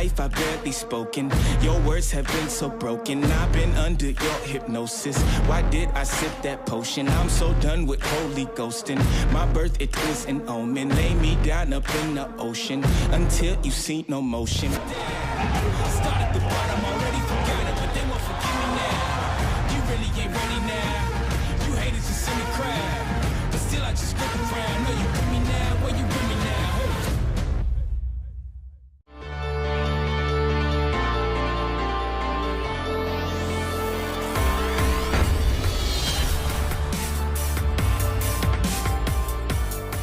life I've barely spoken. Your words have been so broken. I've been under your hypnosis. Why did I sip that potion? I'm so done with holy ghosting. My birth, it is an omen. Lay me down up in the ocean until you see no motion. Start at the bottom, already forgot it, but they won't forgive me now. You really ain't ready now. You haters just in the crowd, but still I just look around. No, you with me now, where you with me now?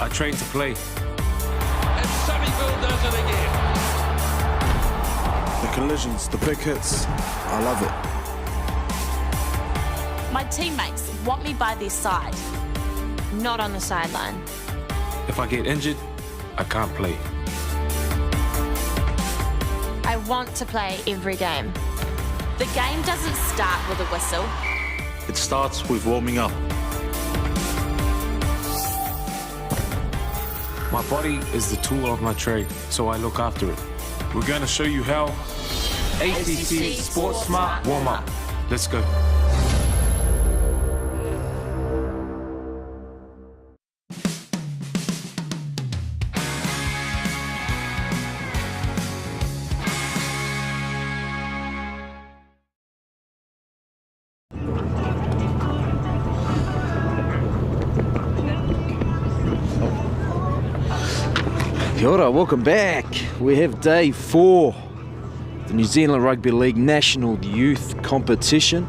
I train to play. And Sunnyville does it again. The collisions, the big hits, I love it. My teammates want me by their side, not on the sideline. If I get injured, I can't play. I want to play every game. The game doesn't start with a whistle. It starts with warming up. My body is the tool of my trade, so I look after it. We're going to show you how. ACC Sports Smart Warm-Up. Let's go. Kia ora, welcome back. We have day 4, the New Zealand Rugby League National Youth Competition.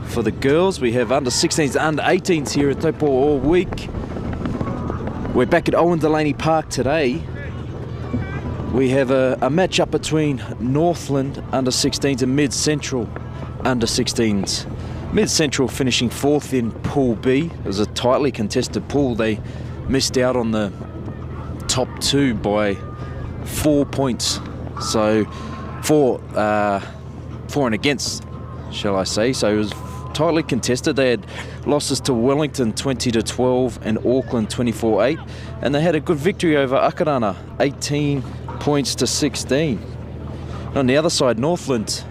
For the girls, we have under 16s, under 18s here at Taupo all week. We're back at Owen Delany Park today. We have a match up between Northland under 16s and Mid Central under 16s. Mid Central finishing 4th in Pool B. It was a tightly contested pool. They missed out on the top 2 by 4 points, so for and against, shall I say. So it was tightly contested. They had losses to Wellington 20-12 and Auckland 24-8, and they had a good victory over Akarana 18 points to 16. On the other side, Northland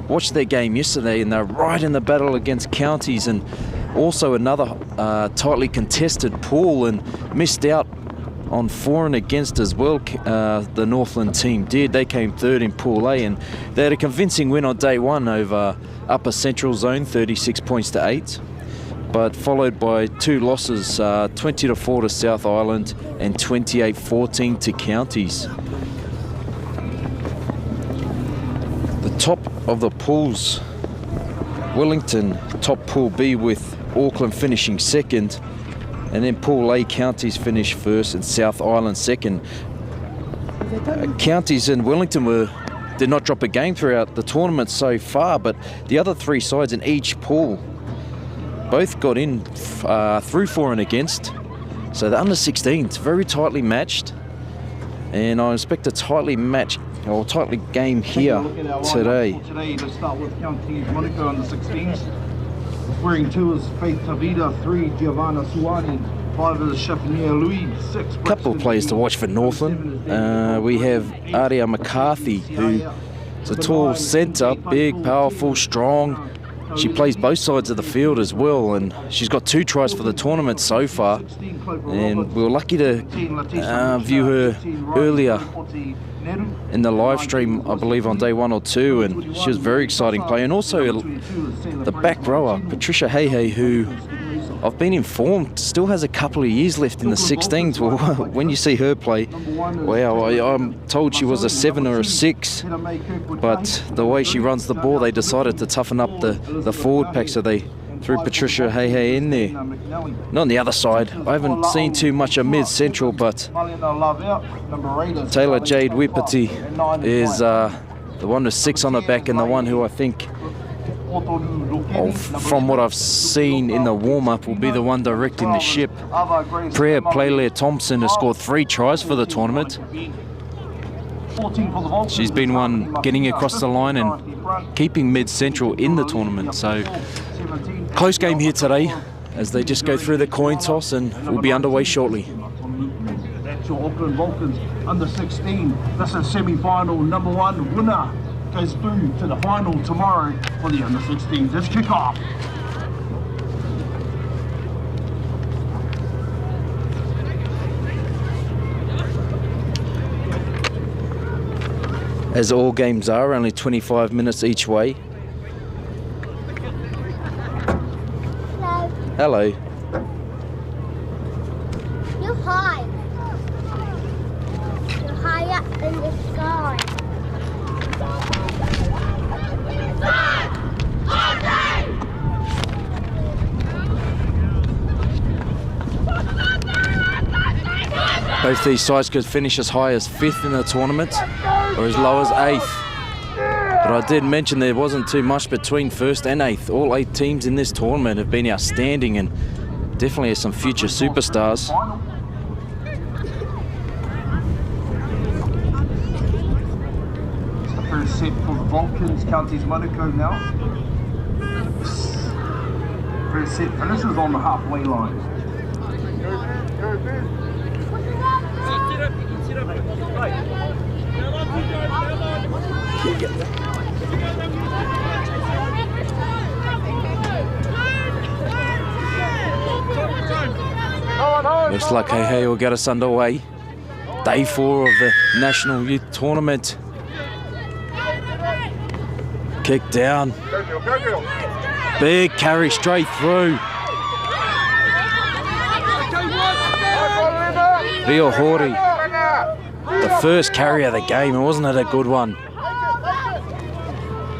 watched their game yesterday and they're right in the battle against Counties, and also another tightly contested pool, and missed out on for and against as well. The Northland team did. They came 3rd in Pool A, and they had a convincing win on day 1 over Upper Central Zone, 36 points to 8, but followed by 2 losses, 20-4 to South Island and 28-14 to Counties. The top of the pools, Wellington top Pool B with Auckland finishing 2nd, and then Pool A, Counties finished 1st and South Island 2nd. Counties and Wellington did not drop a game throughout the tournament so far, but the other 3 sides in each pool both got in through for and against. So the under 16s very tightly matched, and I expect a tightly game here today. Let's start with Counties Monaco under 16s. Wearing 2 is Faith Tavita, 3 Giovanna Suani, 5 is Chapinier Louis, 6. Couple of players to watch for Northland. We have Aria McCarthy, who is a tall centre, big, powerful, strong. She plays both sides of the field as well, and she's got 2 tries for the tournament so far. And we were lucky to view her earlier in the live stream, I believe on day 1 or 2, and she was a very exciting player. And also the back rower, Patricia Hey, who I've been informed still has a couple of years left in the 16s. Well, when you see her play, wow, I'm told she was a 7 or a 6, but the way she runs the ball, they decided to toughen up the forward pack, so they threw Patricia Hey in there. And on the other side, I haven't seen too much of Mid Central, but Taylor Jade Wipati is the one with 6 on the back, and the one who I think, from what I've seen in the warm-up, will be the one directing the ship. Priya Playlare Thompson has scored 3 tries for the tournament. She's been one getting across the line and keeping Mid Central in the tournament. So close game here today as they just go through the coin toss, and we'll be underway shortly. That's your Auckland Vulcans under 16. This is semi-final. Number 1 winner goes through to the final tomorrow for the under 16s. Let's kick off. As all games are, only 25 minutes each way. Hello. Hello. You're high. You're high up in the sky. Both these sides could finish as high as 5th in the tournament or as low as 8th. But I did mention there wasn't too much between 1st and 8th. All 8 teams in this tournament have been outstanding and definitely have some future superstars. It's the first set for the Vulcans, Counties Monaco now. First set finishes on the halfway line. Looks like hey will get us underway. Day 4 of the National Youth Tournament. Kick down. Big carry straight through. Rio Hori, the first carry of the game, and wasn't it a good one?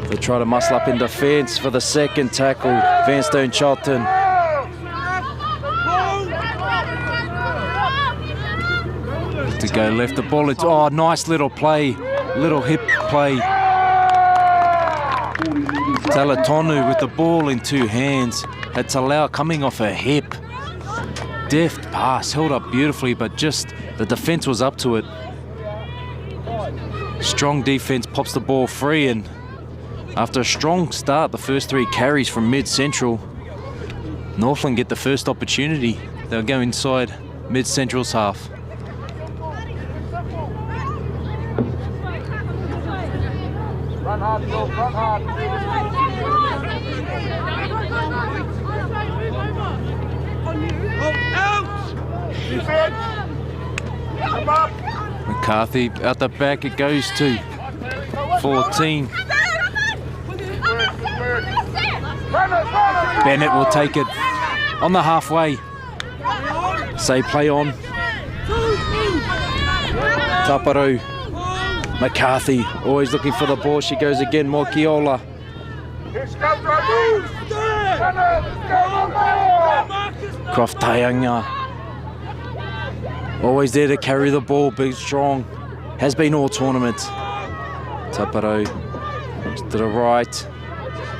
They try to muscle up in defence for the second tackle. Vanstone Charlton. To go left the ball. It's nice little play, little hip play. Talatonu with the ball in 2 hands. Had Talau coming off her hip. Deft pass, held up beautifully, but just the defence was up to it. Strong defence pops the ball free, and after a strong start, the first 3 carries from mid-central, Northland get the first opportunity. They'll go inside mid-central's half. Run hard, Bill, run hard. McCarthy out the back, it goes to 14. Bennett will take it on the halfway. Say play on. Taparu. McCarthy always looking for the ball. She goes again. Mokiola. Croft Tayanga. Always there to carry the ball, big, strong. Has been all tournament. Taparo to the right.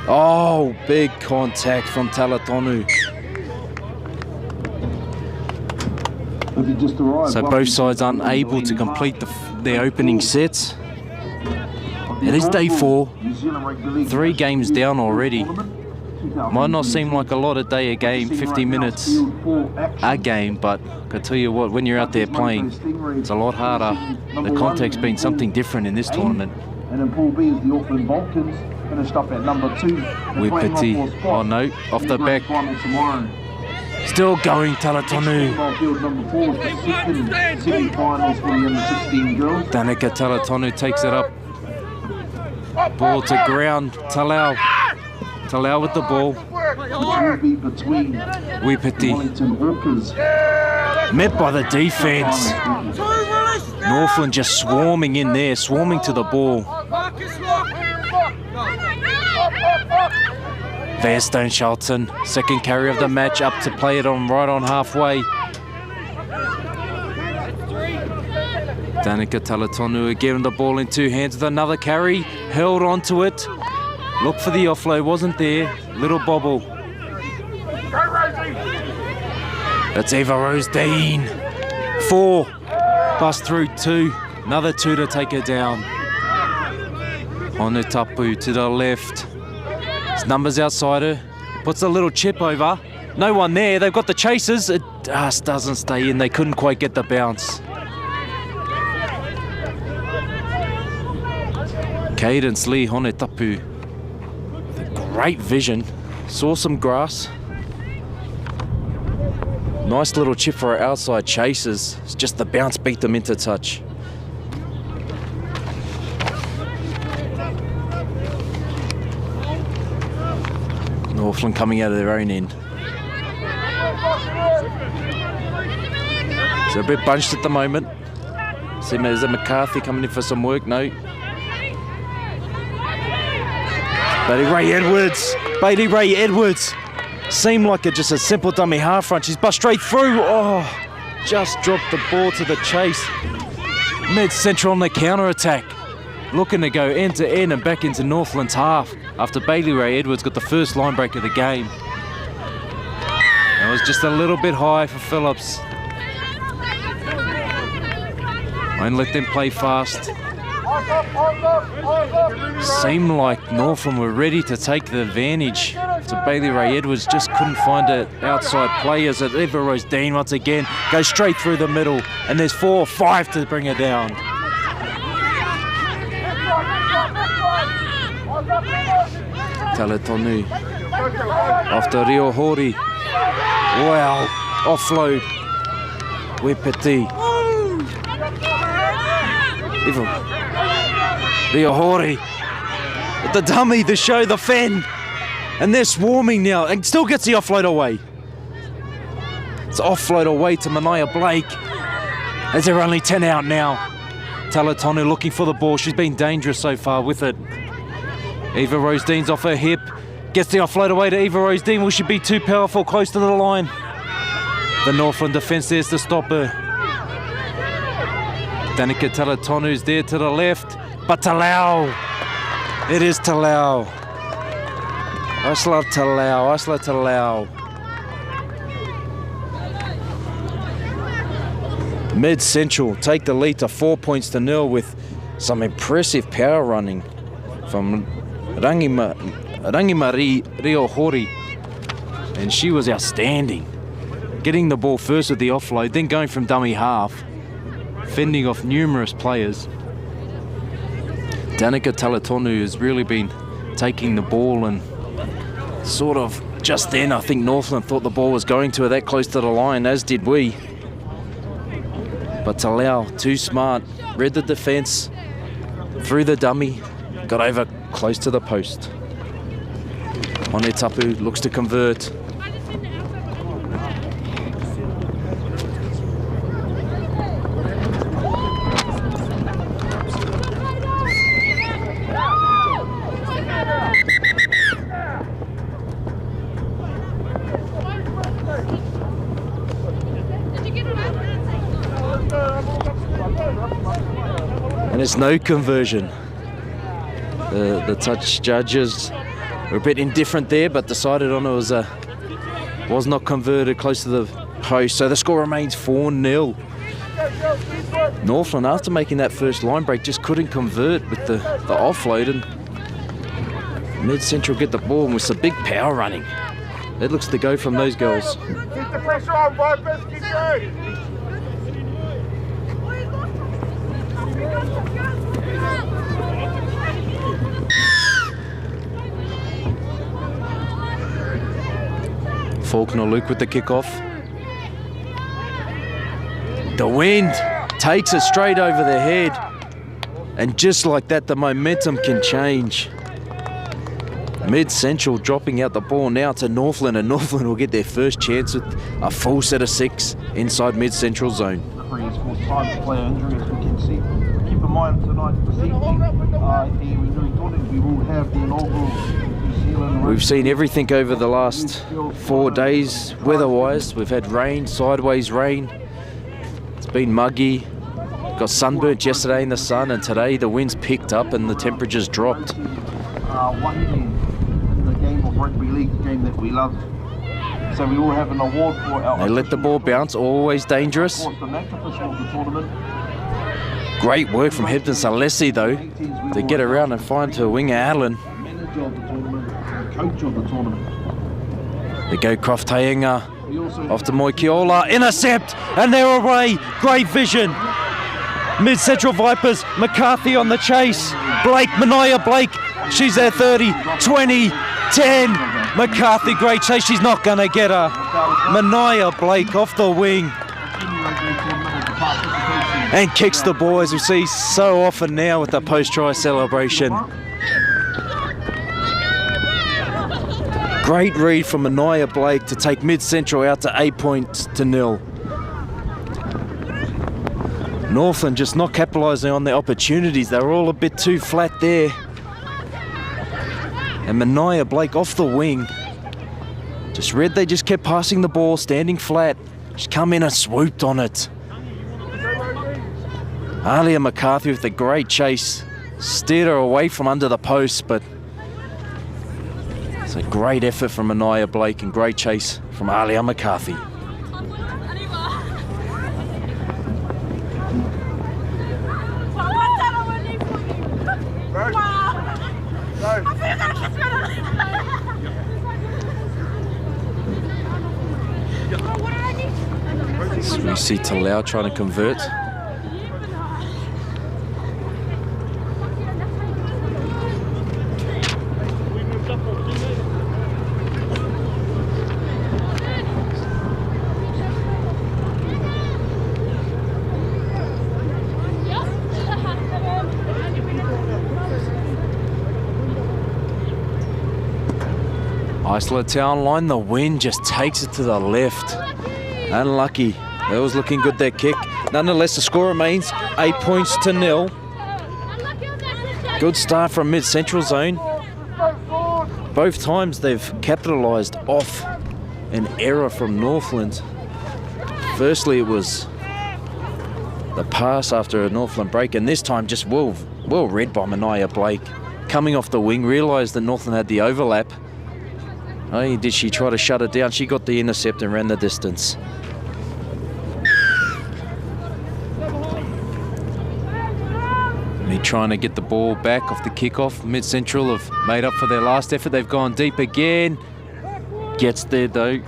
Oh, big contact from Talatonu. So both sides unable to complete their opening sets. It is day 4. 3 games down already. Might not seem like a lot a day a game, 50 minutes a game, but I tell you what, when you're out there playing, it's a lot harder. The contact's been something different in this tournament. And in Pool B is the Auckland Vulcans, finished up at number 2. Wipiti, oh no, off the back. Still going, Talatonu. Danica Talatonu takes it up. Ball to ground, Talau. Talau with the ball. Wipiti. Met by the defence. Northland just swarming in there, swarming to the ball. Vanstone Charlton, second carry of the match, up to play it on right on halfway. Danica Talatonu again, the ball in 2 hands with another carry, held onto it. Look for the offload, wasn't there. Little bobble. That's Eva Rose Dean. 4, bust through 2, another 2 to take her down. Onutapu to the left. His numbers outside her. Puts a little chip over. No one there. They've got the chasers. It just doesn't stay in. They couldn't quite get the bounce. Cadence Lee Hone Tapu. Great vision. Saw some grass. Nice little chip for our outside chasers. It's just the bounce beat them into touch. Northland coming out of their own end. So a bit bunched at the moment. See, is it McCarthy coming in for some work? No. Bailey Ray Edwards. Seemed like just a simple dummy half run. She's bust straight through. Oh, just dropped the ball to the chase. Mid-central on the counter-attack. Looking to go end to end and back into Northland's half after Bailey Ray Edwards got the first line break of the game. It was just a little bit high for Phillips. Won't let them play fast. Seemed like Northland were ready to take the advantage. So Bailey Ray Edwards just couldn't find it outside players. At Eva Rose Dean once again goes straight through the middle, and there's 4 or 5 to bring her down. Taletonu after Rio Hori. Wow, offload. Wepeti. Rio Hori. The dummy, the show, the fan. And they're swarming now and still gets the offload away. It's offload away to Mania Blake. As they're only 10 out now. Taletonu looking for the ball. She's been dangerous so far with it. Eva Rose Dean's off her hip. Gets the offload away to Eva Rose Dean. Will she be too powerful close to the line? The Northland defence there's to stop her. Danica Taletonu's there to the left. But Talau. It is Talau. Asla Talau. Mid-Central take the lead to 4 points to 0 with some impressive power running from Rangimari Rio Hori. And she was outstanding. Getting the ball first with the offload, then going from dummy half, fending off numerous players. Danica Taletonu has really been taking the ball, and sort of just then I think Northland thought the ball was going to her that close to the line, as did we. But Talau, too smart, read the defence, through the dummy, got over close to the post. Hone Tapu looks to convert. And it's no conversion. The touch judges were a bit indifferent there, but decided on it was not converted close to the post. So the score remains 4-0. Northland, after making that first line break, just couldn't convert with the offload, and Mid-Central get the ball, and with some big power running. It looks to go from those girls. Keep the pressure on, Vipers. Keep going. Faulkner Luke with the kickoff. The wind takes it straight over the head. And just like that, the momentum can change. Mid-Central dropping out the ball now to Northland, and Northland will get their first chance with a full set of 6 inside Mid-Central zone. Referees for time player injury, as we can see. Keep in mind tonight, this evening, the Youth Tournament, we will have the inaugural New Zealand. We've seen everything over the last 4 days, weather-wise. We've had rain, sideways rain. It's been muggy. Got sunburnt yesterday in the sun, and today the winds picked up and the temperatures dropped. One in the game of rugby league, the game that we love. So we will have an award for our... They let the ball bounce, always dangerous. The match official of the tournament. Great work from Hebden Salesi though, to get around and find her winger Allen. Manager of the tournament, coach of the tournament. They go Croft Taenga, off to Moikiola, intercept, and they're away. Great vision. Mid-Central Vipers, McCarthy on the chase. Blake, Mania Blake, she's at 30, 20, 10. McCarthy, great chase, she's not going to get her. Mania Blake off the wing. And kicks the ball, as we see so often now with the post-try celebration. Great read from Mania Blake to take Mid-Central out to 8-0. Northland just not capitalising on their opportunities. They were all a bit too flat there. And Mania Blake off the wing. Just read they just kept passing the ball, standing flat. Just come in and swooped on it. Alia McCarthy with a great chase. Steered her away from under the post, but it's a great effort from Mania Blake and great chase from Alia McCarthy. So we see Talau trying to convert. Isla Town line, the wind just takes it to the left. Unlucky. That was looking good, that kick. Nonetheless, the score remains 8-0. Good start from Mid-Central zone. Both times they've capitalised off an error from Northland. Firstly, it was the pass after a Northland break, and this time just well read by Mania Blake. Coming off the wing, realised that Northland had the overlap. Oh, did she try to shut it down? She got the intercept and ran the distance. Me trying to get the ball back off the kickoff. Mid-Central have made up for their last effort. They've gone deep again. Gets there though.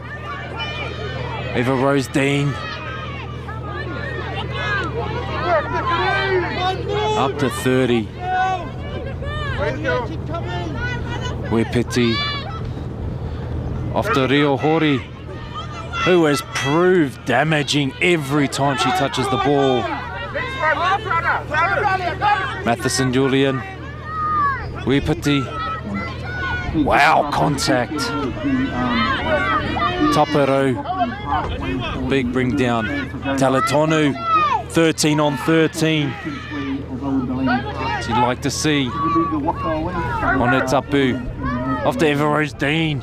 Eva Rose Dean. Up to 30. Wepiti. Off to Rio Hori, who has proved damaging every time she touches the ball. Matheson Julian. Wepiti. Wow, contact. Taupo. Big bring down. Taletonu, 13 on 13. As you'd like to see. Onetapu. Off to Eva Rose Dean.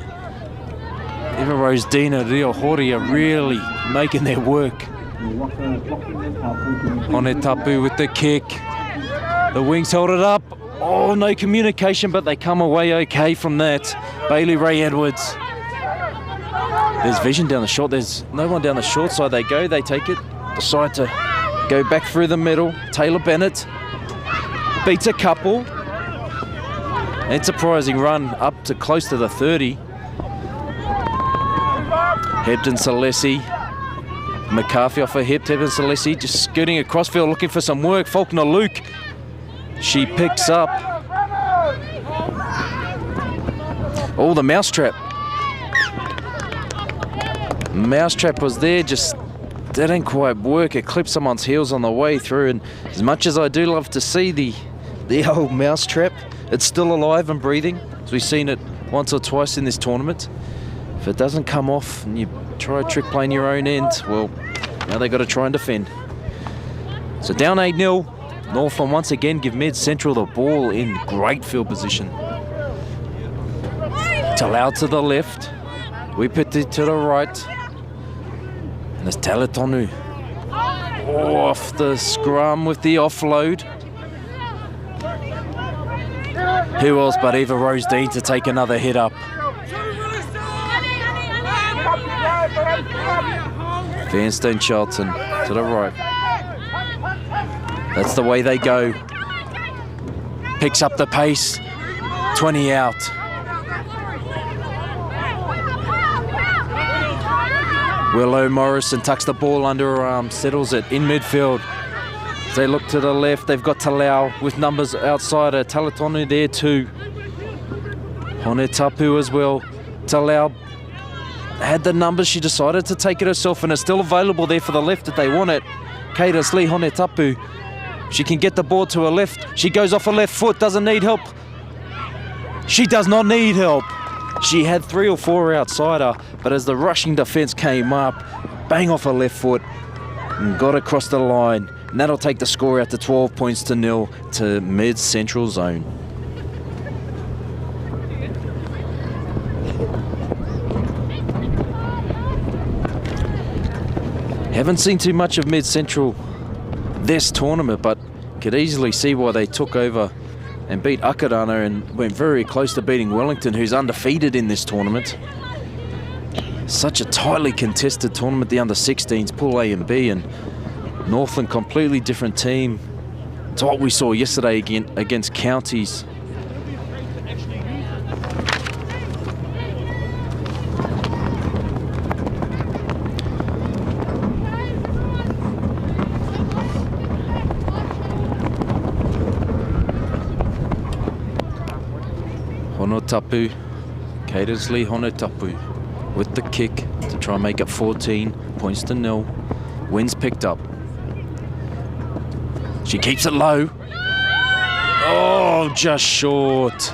Eva Rose Dean and Rio Hori are really making their work. Onetapu with the kick. The wings hold it up. Oh, no communication, but they come away okay from that. Bailey Ray Edwards. There's vision down the short. There's no one down the short side. They go, they take it. Decide to go back through the middle. Taylor Bennett beats a couple. Enterprising run up to close to the 30. Hebden Salesi. McCarthy off her hip. Hebden Salesi just scooting across field looking for some work. Faulkner Luke. She picks up. Oh, the mousetrap. Mousetrap was there, just didn't quite work. It clipped someone's heels on the way through, and as much as I do love to see the old mousetrap, it's still alive and breathing, as we've seen it once or twice in this tournament. If it doesn't come off and you try a trick play in your own end, well, now they've got to try and defend. So down 8-0. Northland once again give Mid-Central the ball in great field position. Talau to the left. Wepiti to the right. And there's Taletonu off the scrum with the offload. Who else but Eva Rose Dean to take another hit up. Vanstone Charlton to the right. That's the way they go. Picks up the pace. 20 out. Willow Morrison tucks the ball under her arm, settles it in midfield. They look to the left. They've got Talau with numbers outside her. Talatonu there too. Hone Tapu as well. Talau had the numbers. She decided to take it herself, and it's still available there for the left if they want it. Kaida Slee, Hone Tapu. She can get the ball to her left. She goes off her left foot. Doesn't need help. She does not need help. She had 3 or 4 outside her, but as the rushing defence came up, bang off her left foot and got across the line. And that'll take the score out to 12 points to 0 to mid-central zone. Haven't seen too much of mid-central this tournament, but could easily see why they took over and beat Akarana and went very close to beating Wellington, who's undefeated in this tournament. Such a tightly contested tournament, the under-16s, Pool A and B, and Northland completely different team to what we saw yesterday against Counties. Honotapu, Kadersley Honotapu with the kick to try and make it 14 points to 0. Wind's picked up. She keeps it low. Oh, just short.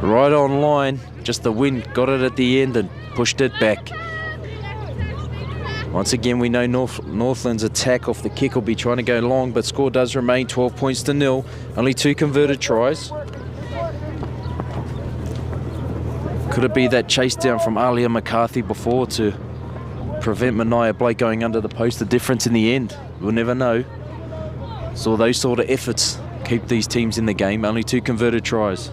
Right on line. Just the wind got it at the end and pushed it back. Once again, we know Northland's attack off the kick will be trying to go long, but score does remain 12 points to 0. Only 2 converted tries. Could it be that chase down from Alia McCarthy before to prevent Mania Blake going under the post? The difference in the end, we'll never know. So those sort of efforts keep these teams in the game. Only 2 converted tries.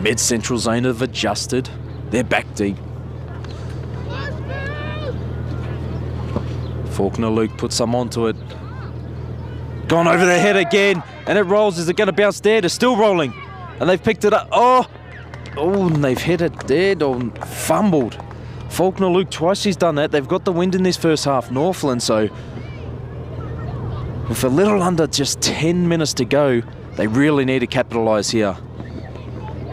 Mid-central zone have adjusted. They're back deep. Faulkner Luke puts some onto it. Gone over the head again, and it rolls. Is it going to bounce dead? It's still rolling, and they've picked it up. Oh, and they've hit it dead or fumbled. Faulkner Luke, twice he's done that. They've got the wind in this first half, Northland, so with a little under just 10 minutes to go, they really need to capitalise here.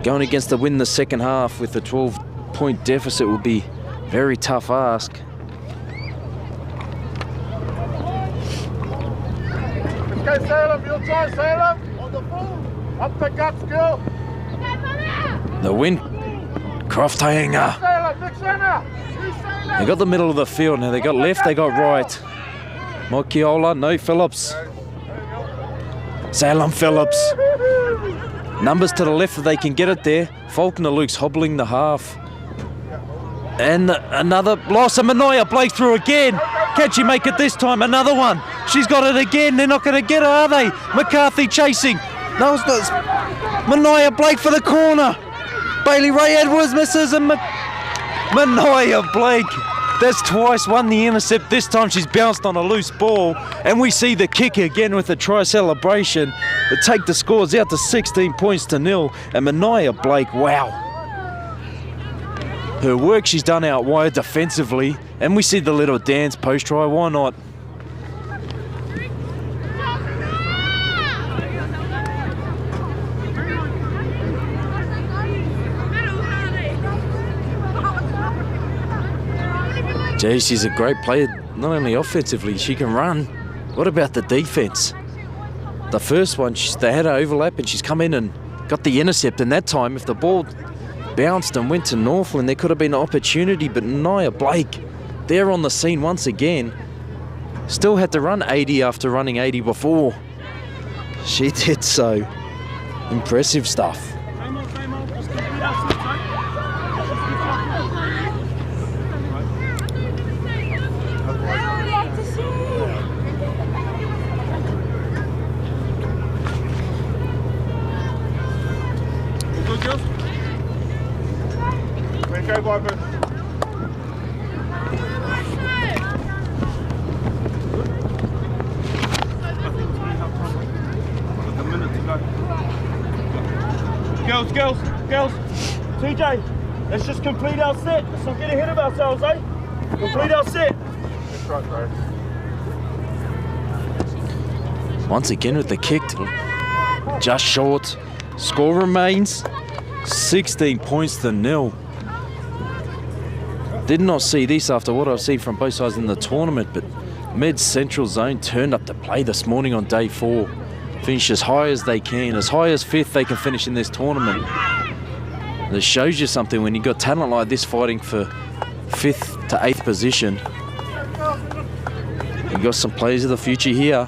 Going against the wind in the second half with a 12-point deficit will be a very tough ask. Okay, Salem, you'll try Salem. On the ball. Up the gut skill. The wind. Croftainga. They got the middle of the field. Now they got left, they got right. Mokiola, no Phillips. Salem Phillips. Numbers to the left if they can get it there. Faulkner Luke's hobbling the half. And another loss, and Mania Blake through again. Can she make it this time? Another one. She's got it again. They're not going to get her, are they? McCarthy chasing. No, it's not. Mania Blake for the corner. Bailey Ray Edwards misses, and Mania Blake. That's twice won the intercept. This time she's bounced on a loose ball. And we see the kick again with the try celebration. They take the scores out to 16 points to 0. And Mania Blake, wow. Her work she's done out wide defensively, and we see the little dance post-try, why not? Gee, she's a great player, not only offensively, she can run. What about the defense? The first one, they had an overlap and she's come in and got the intercept, and that time, if the ball bounced and went to Northland, there could have been an opportunity, but Mania Blake, they're on the scene once again. Still had to run 80 after running 80 before. She did so. Impressive stuff. Okay, Bobby. Girls. TJ, let's just complete our set. Let's not get ahead of ourselves, eh? Complete our set. That's right, bro. Once again with the kick, just short. Score remains 16 points to 0. Did not see this after what I've seen from both sides in the tournament, but Mid-Central Zone turned up to play this morning on day 4. Finish as high as they can, as high as 5th they can finish in this tournament. And it shows you something when you've got talent like this fighting for 5th to 8th position. You've got some players of the future here.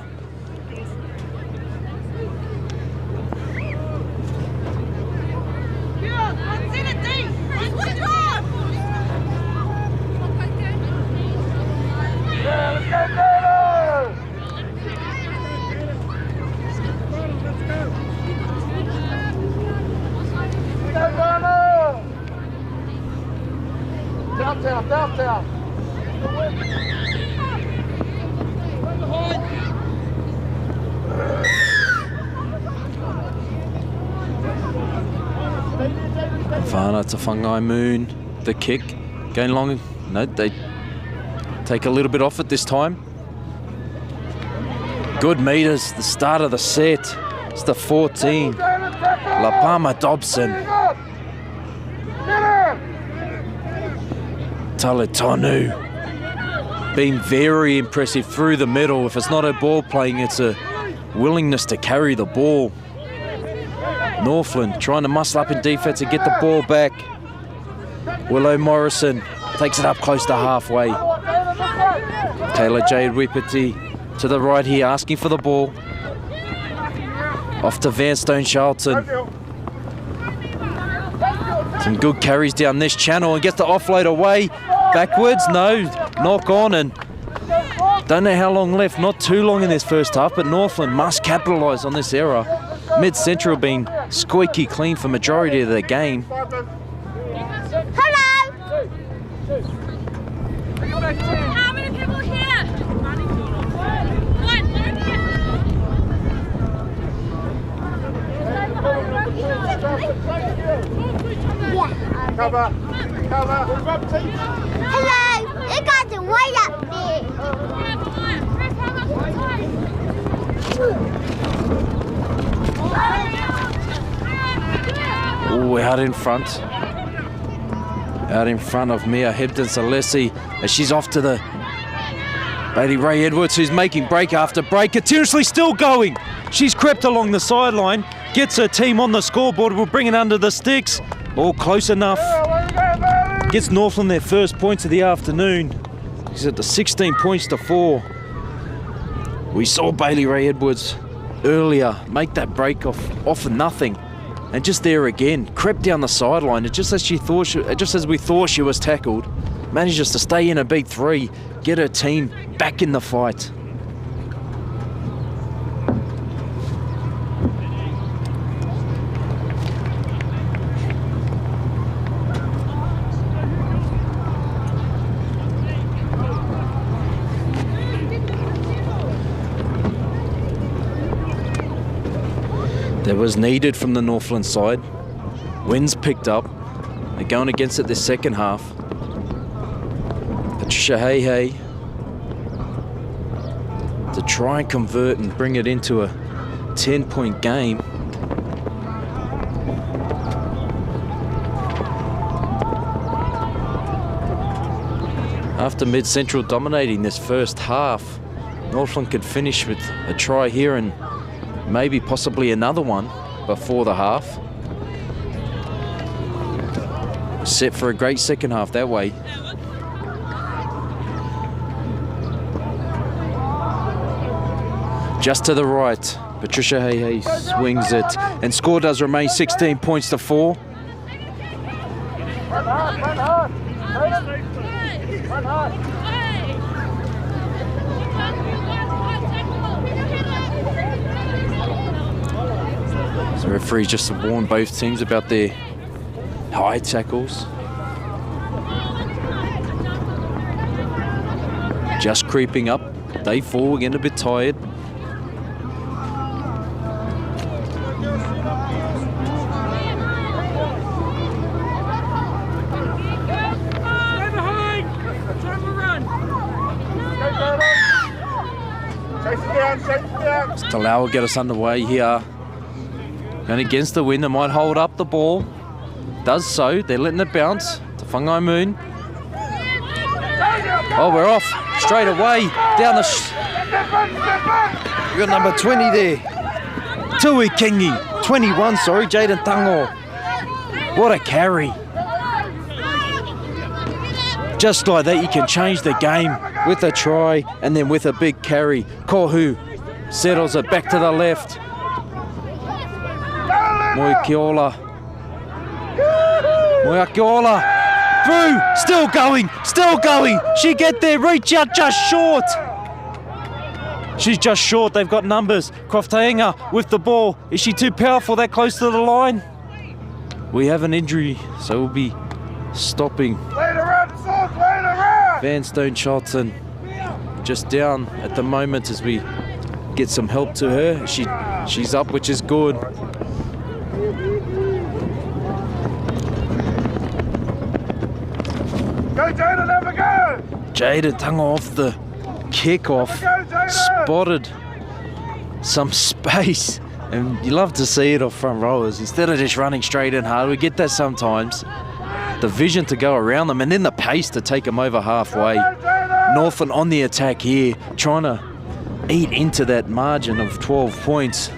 Down. Vana to Whangai Moon. The kick going long. No, they take a little bit off it this time. Good meters, the start of the set. It's the 14. La Palma Dobson. Taletonu. Being very impressive through the middle. If it's not a ball playing, it's a willingness to carry the ball. Northland trying to muscle up in defense and get the ball back. Willow Morrison takes it up close to halfway. Taylor Jade Whippety to the right here, asking for the ball. Off to Vanstone Charlton. Some good carries down this channel and gets the offload away. Backwards, no, knock on, and don't know how long left, not too long in this first half, but Northland must capitalise on this error. Mid-Central being squeaky clean for majority of the game. Hello! How many people here? Cover. Hello! You guys are way up there. Oh, out in front. Out in front of Mia Hebden-Salesi as she's off to the Bailey Ray Edwards, who's making break after break, continuously still going. She's crept along the sideline, gets her team on the scoreboard, will bring it under the sticks. All close enough. Gets Northland their first points of the afternoon. She's at the 16 points to 4. We saw Bailey Ray Edwards earlier make that break off of nothing. And just there again, crept down the sideline, and just as we thought she was tackled, manages to stay in a beat 3, get her team back in the fight. That was needed from the Northland side. Winds picked up. They're going against it this second half. Patricia Hey to try and convert and bring it into a 10-point game. After Mid-Central dominating this first half, Northland could finish with a try here and maybe possibly another one before the half. Set for a great second half that way. Just to the right, Patricia Hey swings it, and score does remain 16 points to 4. The referee just warned both teams about their high tackles. Just creeping up. Day 4, we're getting a bit tired. Talau will get us underway here. Going against the wind, they might hold up the ball. Does so, they're letting it bounce to Whangai Moon. Oh, we're off straight away down the... We've got number 20 there. Tui Kingi, 21, sorry, Jaden Tango. What a carry. Just like that, you can change the game with a try and then with a big carry. Kohu settles it back to the left. Moikiola. Through, still going. She get there, reach out just short. She's just short, they've got numbers. Croftaenga with the ball. Is she too powerful that close to the line? We have an injury, so we'll be stopping. Van Stone Charlton just down at the moment as we get some help to her. She's up, which is good. Go, Jaden, have a go! Jaden tongue off the kickoff, spotted some space, and you love to see it off front rowers instead of just running straight in hard. We get that sometimes. The vision to go around them and then the pace to take them over halfway. Northland on the attack here, trying to eat into that margin of 12 points.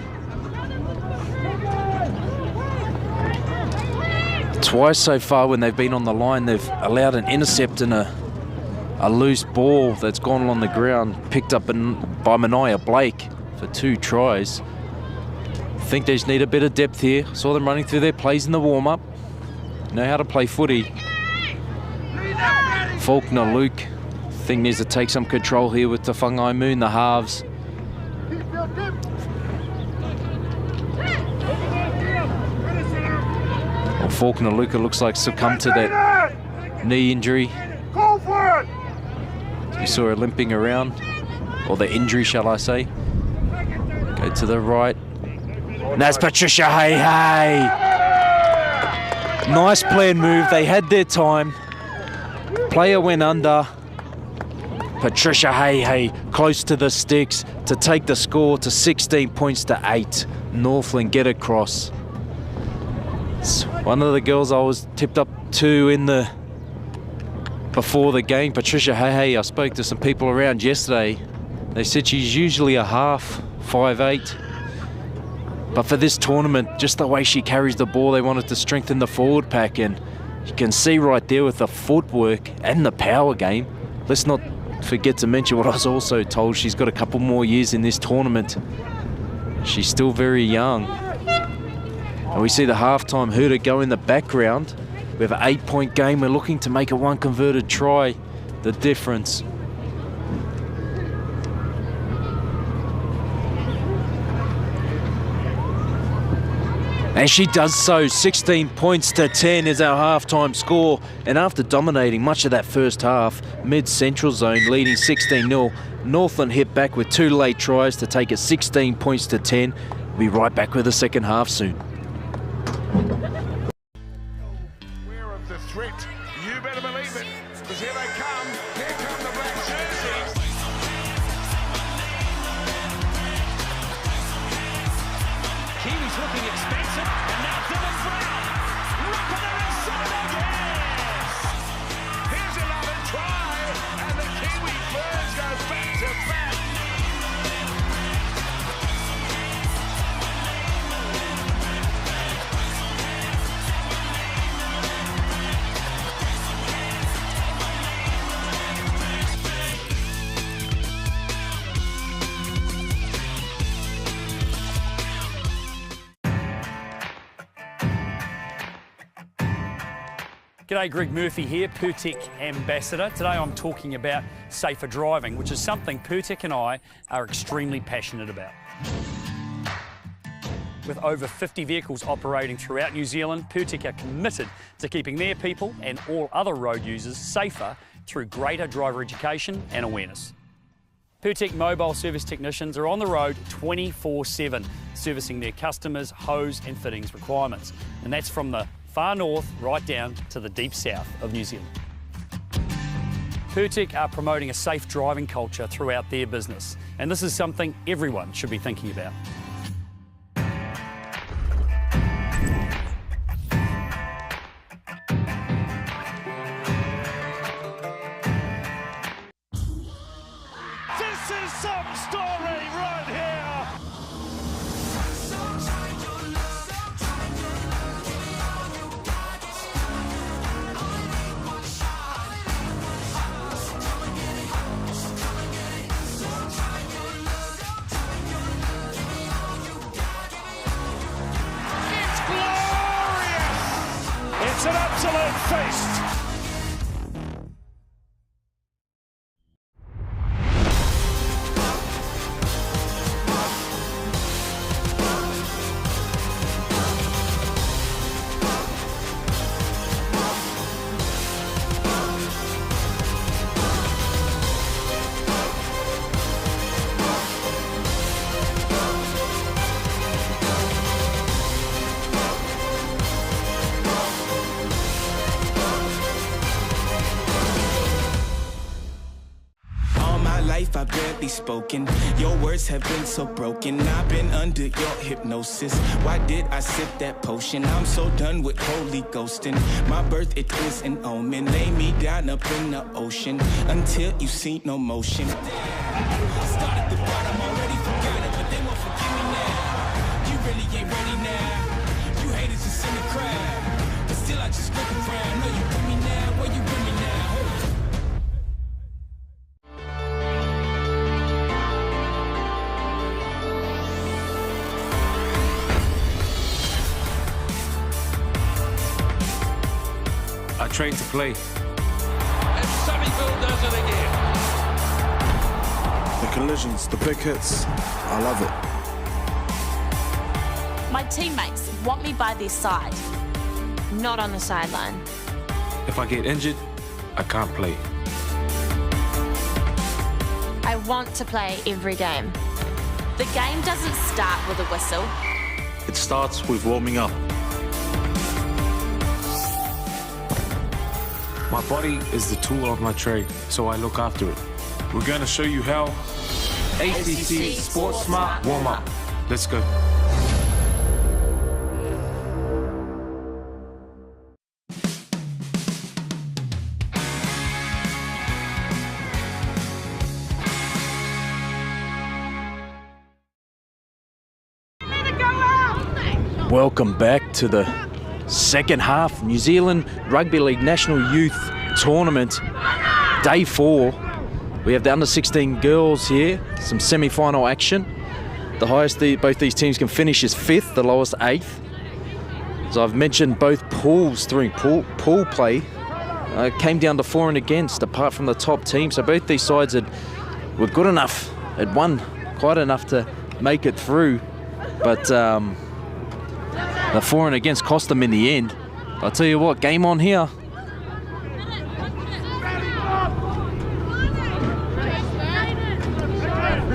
Twice so far when they've been on the line, they've allowed an intercept and a loose ball that's gone along the ground, picked up by Mania Blake for 2 tries. I think they just need a bit of depth here. Saw them running through their plays in the warm-up. Know how to play footy. Faulkner Luke, think needs to take some control here with the Whangai Moon, the halves. Well, Faulkner Luca looks like succumbed to that knee injury. We saw her limping around, or the injury, shall I say. Go to the right. And that's Patricia Hey. Nice plan move. They had their time. Player went under. Patricia Hey close to the sticks to take the score to 16 points to 8. Northland get across. It's one of the girls I was tipped up to before the game, Patricia Hey. I spoke to some people around yesterday. They said she's usually a half, 5'8". But for this tournament, just the way she carries the ball, they wanted to strengthen the forward pack, and you can see right there with the footwork and the power game. Let's not forget to mention what I was also told. She's got a couple more years in this tournament. She's still very young. And we see the halftime hooter go in the background. We have an 8-point game. We're looking to make a 1 converted try the difference. And she does so. 16 points to 10 is our halftime score. And after dominating much of that first half, mid-central zone leading 16-0, Northland hit back with 2 late tries to take it 16 points to 10. We'll be right back with the second half soon. Aware of the threat, you better believe it, because here they come. Here come the black jerseys. Kiwi's looking expensive, and now Dylan Brown. Rock on the inside again. Here's another try, and the Kiwi Birds go back to back. G'day, Greg Murphy here, Purtec Ambassador. Today I'm talking about safer driving, which is something Purtec and I are extremely passionate about. With over 50 vehicles operating throughout New Zealand, Purtec are committed to keeping their people and all other road users safer through greater driver education and awareness. Purtec mobile service technicians are on the road 24/7, servicing their customers' hose and fittings requirements. And that's from the far north right down to the deep south of New Zealand. Purtec are promoting a safe driving culture throughout their business, and this is something everyone should be thinking about. This is some story right here. It's glorious. It's an absolute feast. I've barely spoken. Your words have been so broken. I've been under your hypnosis. Why did I sip that potion? I'm so done with holy ghosting. My birth, it is an omen. Lay me down up in the ocean until you see no motion. Started the bottom, already forgot it, but they won't forgive me now. You really ain't ready now. You haters just in the crowd, but still I just look around. Know you with me now, where you with me now? I train to play. And Sunnyville does it again. The collisions, the big hits, I love it. My teammates want me by their side, not on the sideline. If I get injured, I can't play. I want to play every game. The game doesn't start with a whistle. It starts with warming up. My body is the tool of my trade, so I look after it. We're going to show you how. ATC Sports Smart Warm-Up. Let's go. Welcome back to the second half, New Zealand Rugby League National Youth Tournament, day 4. We have the under-16 girls here, some semi-final action. The highest both these teams can finish is 5th, the lowest 8th. As I've mentioned, both pools during pool play came down to for and against, apart from the top team. So both these sides were good enough, had won quite enough to make it through, but the for and against cost them in the end. I'll tell you what, game on here.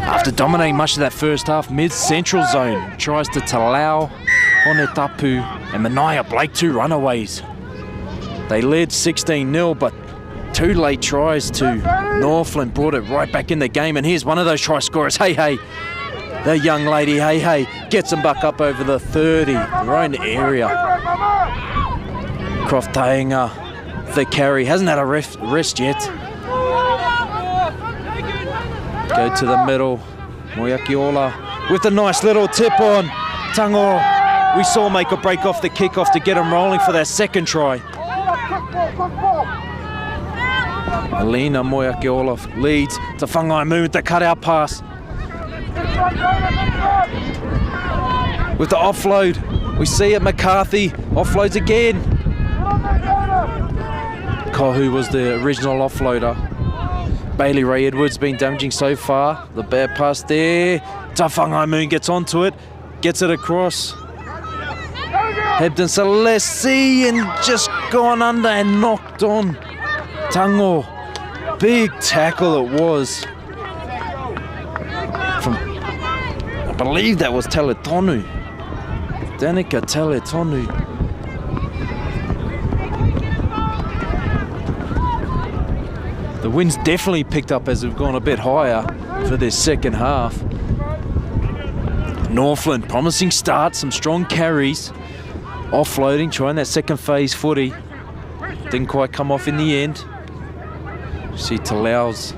After dominating much of that first half, mid-central zone tries to Talau, Honetapu and Mania Blake, 2 runaways. They led 16-0, but 2 late tries to Northland brought it right back in the game. And here's one of those try scorers, Hey. The young lady, Hey, gets them back up over the 30, their own area. Croft Tainga, the carry, hasn't had a rest yet. Go to the middle, Moyakiola with a nice little tip on. Tango, we saw make a break off the kickoff to get him rolling for their second try. Alina Moyakiola leads to Whangai Moon with the cutout pass. With the offload, we see it, McCarthy offloads again. Kohu was the original offloader. Bailey Ray Edwards been damaging so far. The bad pass there. Whangai Moon gets onto it, gets it across. Hebden Celeste and just gone under and knocked on. Tango, big tackle it was. I believe that was Teletonu. Danica Teletonu. The wind's definitely picked up as we've gone a bit higher for this second half. Northland, promising start, some strong carries. Offloading, trying that second phase footy. Didn't quite come off in the end. See Talau's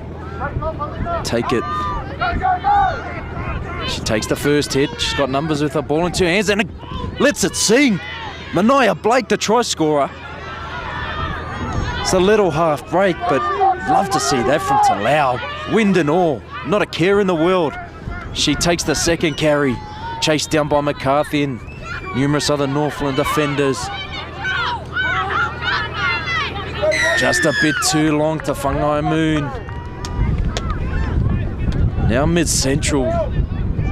take it. She takes the first hit. She's got numbers with her ball in two hands and lets it sing. Mania Blake, the try scorer. It's a little half break, but love to see that from Talau. Wind and all, not a care in the world. She takes the second carry, chased down by McCarthy and numerous other Northland defenders. Just a bit too long to Whangai Moon. Now mid-central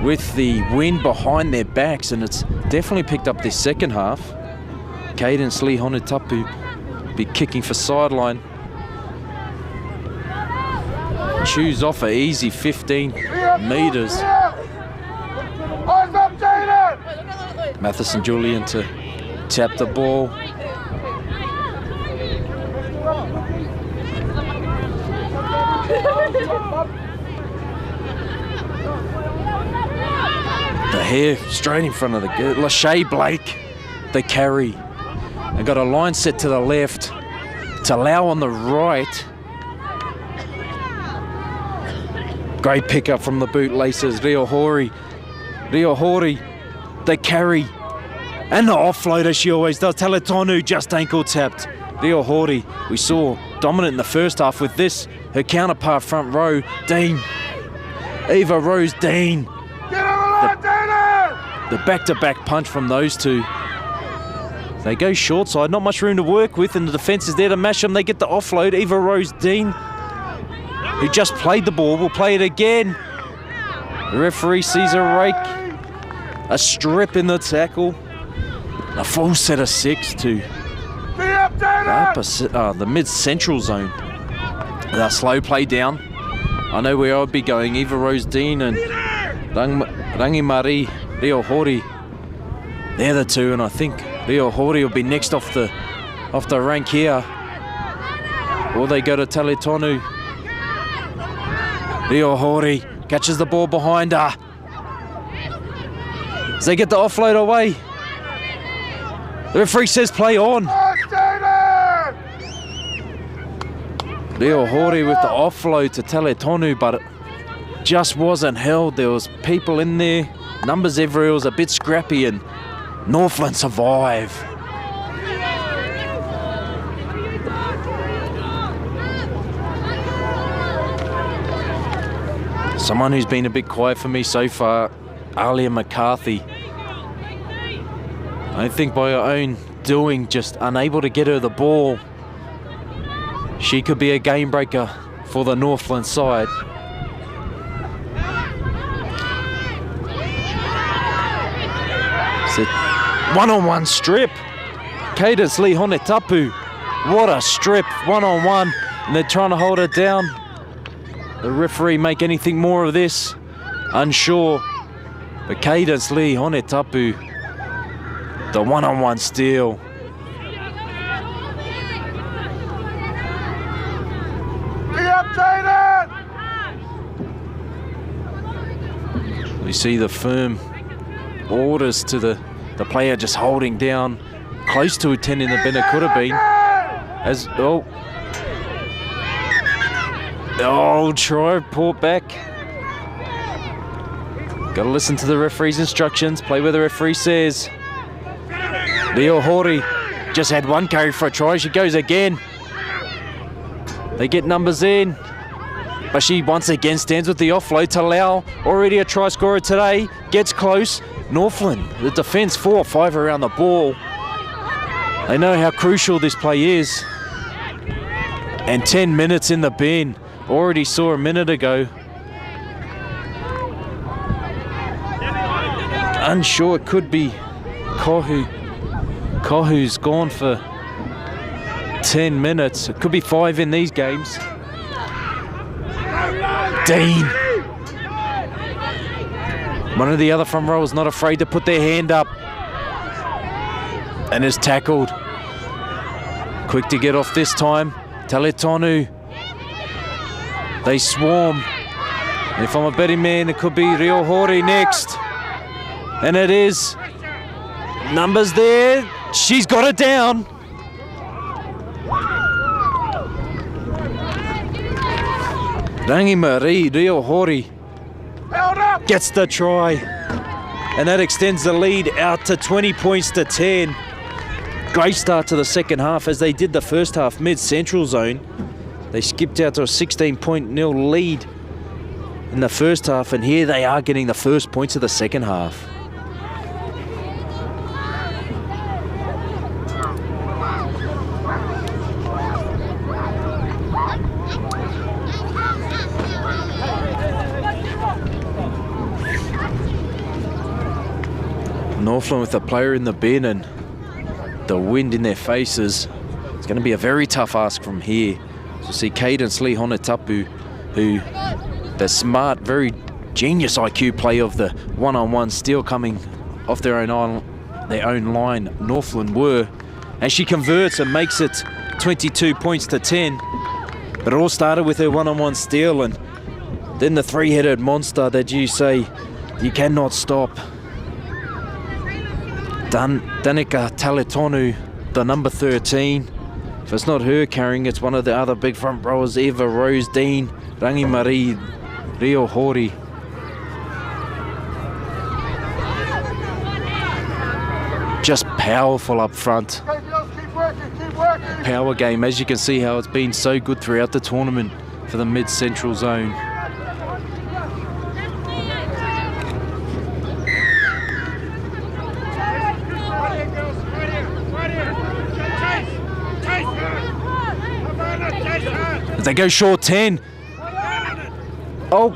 with the wind behind their backs, and it's definitely picked up this second half. Cadence Lee Honetapu be kicking for sideline. Choose off a easy 15 metres. Matheson Julian to tap the ball. The hair straight in front of the girl. Lachey Blake, the carry. They got a line set to the left. Talau on the right. Great pickup from the bootlaces. Rio Hori, the carry. And the offload as she always does. Taletonu just ankle tapped. Rio Hori, we saw dominant in the first half with this. Her counterpart front row, Dean. Eva Rose Dean. The back-to-back punch from those two. They go short side, not much room to work with, and the defence is there to mash them. They get the offload. Eva Rose Dean, who just played the ball, will play it again. The referee sees a rake, a strip in the tackle, a full set of 6 to the mid-central zone. The slow play down. I know where I'll be going. Eva Rose Dean and Rangimari Rio Hori. They're the two, and I think Rio Hori will be next off the rank here. Or they go to Taletonu. Rio Hori catches the ball behind her. As they get the offload away. The referee says play on. Rio Hori with the offload to Taletonu, but it just wasn't held. There was people in there. Numbers everywhere was a bit scrappy, and Northland survive. Someone who's been a bit quiet for me so far, Alia McCarthy. I think by her own doing, just unable to get her the ball. She could be a game breaker for the Northland side. It's a one-on-one strip. Cadence Lee Honetapu. What a strip, one-on-one. And they're trying to hold her down. The referee make anything more of this? Unsure. But Cadence Lee Honetapu, the one-on-one steal. We see the firm orders to the player just holding down close to a 10 in the bin. It could have been. Try, pull back. Got to listen to the referee's instructions. Play where the referee says. Rio Hori just had one carry for a try. She goes again. They get numbers in. But she once again stands with the offload. Talau, already a try scorer today, gets close. Northland, the defence 4 or 5 around the ball. They know how crucial this play is. And 10 minutes in the bin. Already saw a minute ago. Unsure, it could be Kohu. Kohu's gone for 10 minutes. It could be 5 in these games. Dean. One of the other front rowers not afraid to put their hand up. And is tackled. Quick to get off this time. Taletonu. They swarm. And if I'm a betting man, it could be Reo Hori next. And it is. Numbers there. She's got it down. Rangi Marie Reo Hori gets the try. And that extends the lead out to 20 points to 10. Great start to the second half as they did the first half mid-central zone. They skipped out to a 16-0 lead in the first half, and here they are getting the first points of the second half. Northland with a player in the bin and the wind in their faces. It's going to be a very tough ask from here. So see Cadence Lee Honetapu, who the smart, very genius IQ play of the one-on-one steal coming off their own line, Northland were. And she converts and makes it 22 points to 10. But it all started with her one-on-one steal, and then the three-headed monster that you say you cannot stop. Danica Taletonu, the number 13. If it's not her carrying, it's one of the other big front rowers, Eva Rose Dean, Rangi Marie Reo Hori. Just powerful up front. Power game, as you can see how it's been so good throughout the tournament for the mid-central zone. They go short 10. Oh,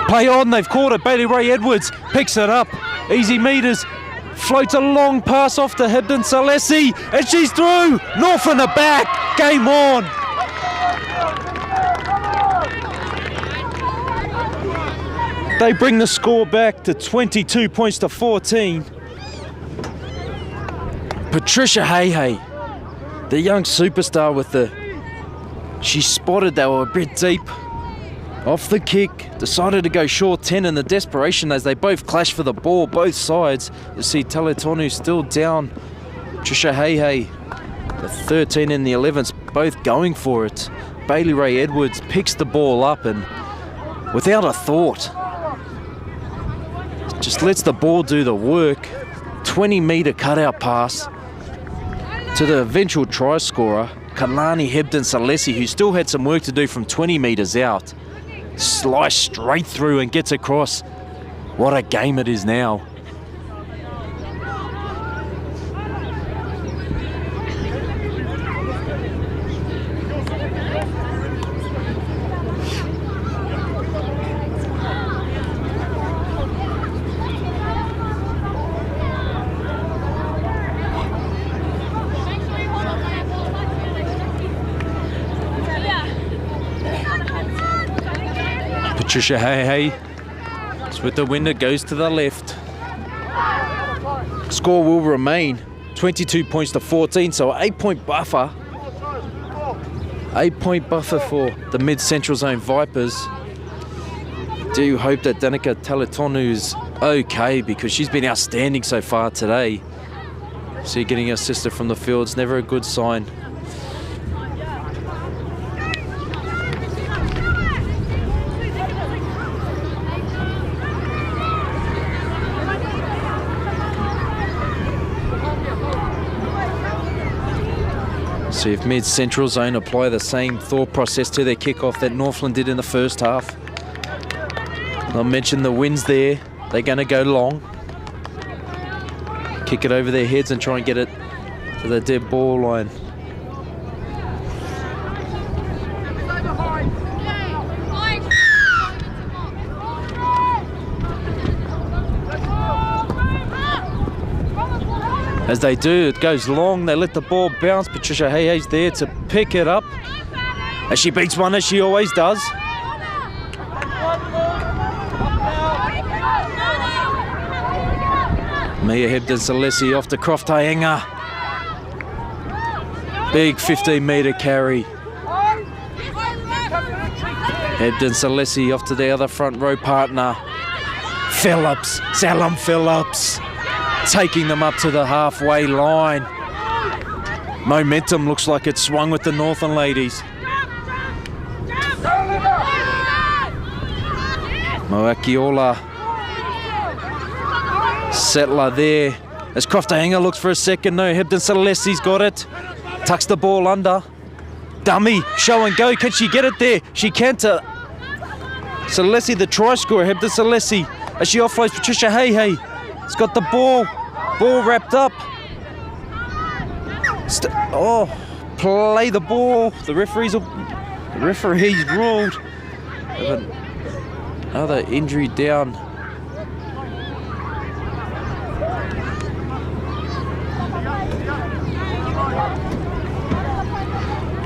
play on, they've caught it. Bailey Ray Edwards picks it up. Easy meters. Floats a long pass off to Hibden Salesi, and she's through. Northland are back. Game on. They bring the score back to 22 points to 14. Patricia Hey, the young superstar with the... She spotted they were a bit deep. Off the kick, decided to go short 10 in the desperation as they both clash for the ball, both sides. You see Taletonu still down. Trisha Hey, the 13 and the 11s, both going for it. Bailey Ray Edwards picks the ball up and without a thought, just lets the ball do the work. 20-metre cutout pass to the eventual try scorer, Kalani Hibden Salesi, who still had some work to do from 20 metres out. Slice straight through and gets across. What a game it is now. Patricia Hey, with the winner goes to the left. Score will remain 22 points to 14, so 8-point buffer. 8-point buffer for the mid-central zone Vipers. Do hope that Danica Taletonu's okay, because she's been outstanding so far today. See, getting her sister from the field's never a good sign. See if mid-central zone apply the same thought process to their kickoff that Northland did in the first half. I'll mention the winds there. They're going to go long. Kick it over their heads and try and get it to the dead ball line. As they do, it goes long, they let the ball bounce. Patricia Hay's there to pick it up. As she beats one, as she always does. Mia Hibden Salesi off to Croft Taenga. Big 15-metre carry. Hebden Salesi off to the other front row partner. Phillips, Salem Phillips, taking them up to the halfway line. Momentum looks like it swung with the Northern ladies. Moakiola, settler there. As Croftahinga looks for a second, no, Hebden Salesi's got it. Tucks the ball under. Dummy, show and go, can she get it there? She can to Salesi, the try scorer, Hebden Salesi. As she offloads Patricia Hey. It's got the ball wrapped up. Play the ball. The referees ruled. Another injury down.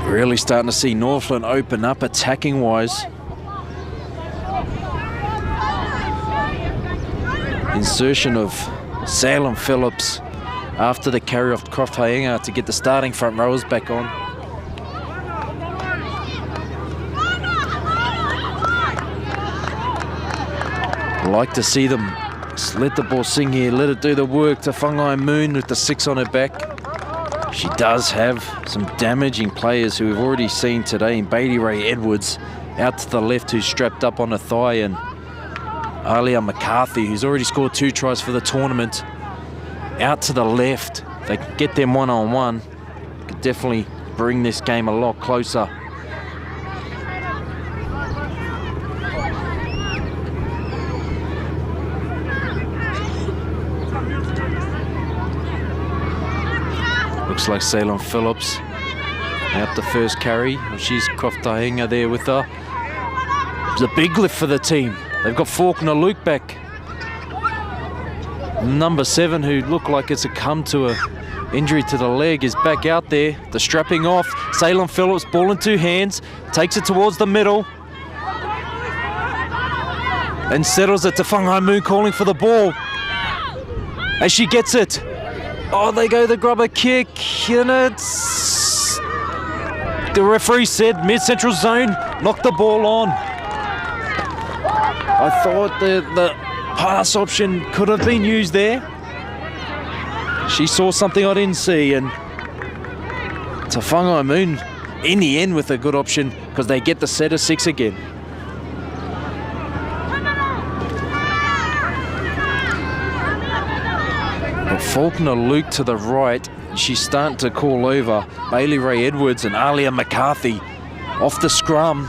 Really starting to see Northland open up attacking wise. Insertion of Salem Phillips after the carry off Croftahinga to get the starting front rowers back on. Like to see them let the ball sing here, let it do the work to Whangai Moon with the 6 on her back. She does have some damaging players who we've already seen today in Bailey Ray Edwards out to the left, who's strapped up on a thigh, and Alia McCarthy, who's already scored 2 tries for the tournament, out to the left. If they can get them one-on-one, could definitely bring this game a lot closer. Looks like Salem Phillips out the first carry. She's Croftahinga there with her. It's a big lift for the team. They've got Faulkner Luke back. Number 7, who looked like it's succumbed to a injury to the leg, is back out there. The strapping off. Salem Phillips, ball in 2 hands, takes it towards the middle and settles it to Whangai Moon, calling for the ball. As she gets it. Oh, they go the grubber kick, and it's... The referee said mid-central zone, knock the ball on. I thought the pass option could have been used there. She saw something I didn't see, and to Whangai Moon in the end with a good option, because they get the set of 6 again. But Faulkner Luke to the right, she's starting to call over Bailey Ray Edwards and Alia McCarthy off the scrum.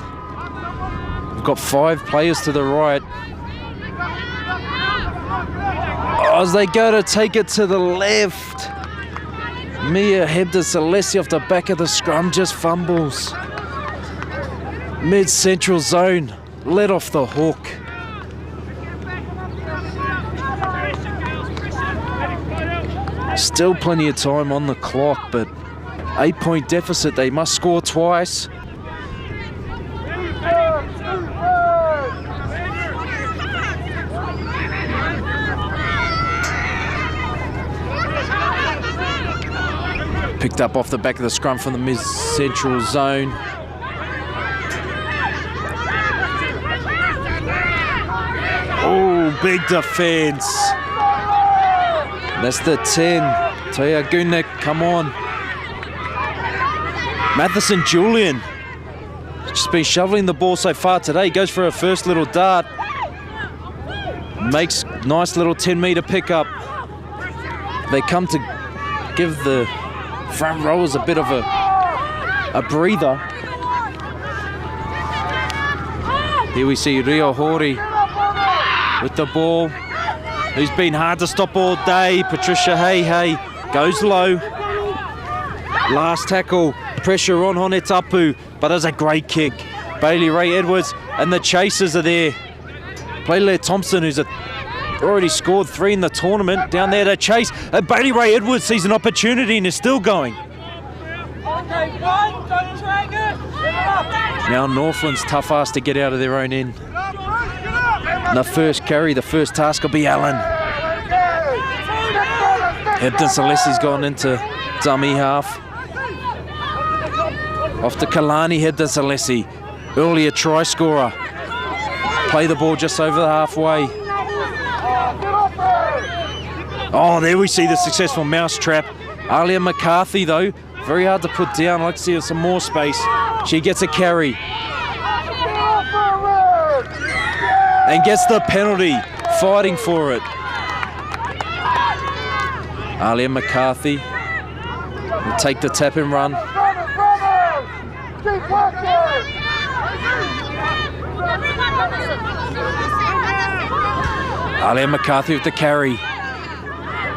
We've got 5 players to the right. As they go to take it to the left, Mia Hebden Salesi off the back of the scrum just fumbles. Mid-central zone, let off the hook. Still plenty of time on the clock, but 8-point deficit, they must score twice. Picked up off the back of the scrum from the mid-central zone. Oh, big defence. That's the 10. Toya Gunek, come on. Matheson Julian. She's been shoveling the ball so far today. Goes for her first little dart. Makes nice little 10-metre pickup. They come to give the front rowers a bit of a breather. Here we see Rio Hori with the ball, who's been hard to stop all day. Patricia Hey goes low. Last tackle, pressure on Honetapu, but there's a great kick. Bailey Ray Edwards and the chasers are there. Playlere Thompson, who's already scored 3 in the tournament, down there to chase. And Bailey Ray Edwards sees an opportunity and is still going. Now Northland's tough ass to get out of their own end. And the first carry, the first task will be Allen. Hebden Salesi's gone into dummy half. Off to Kalani, Hebden Salesi. earlier try scorer. Play the ball just over the halfway. Oh, there we see the successful mousetrap. Alia McCarthy, though, very hard to put down. I'd like to see some more space. She gets a carry. And gets the penalty, fighting for it. Alia McCarthy will take the tap and run. Alia McCarthy with the carry.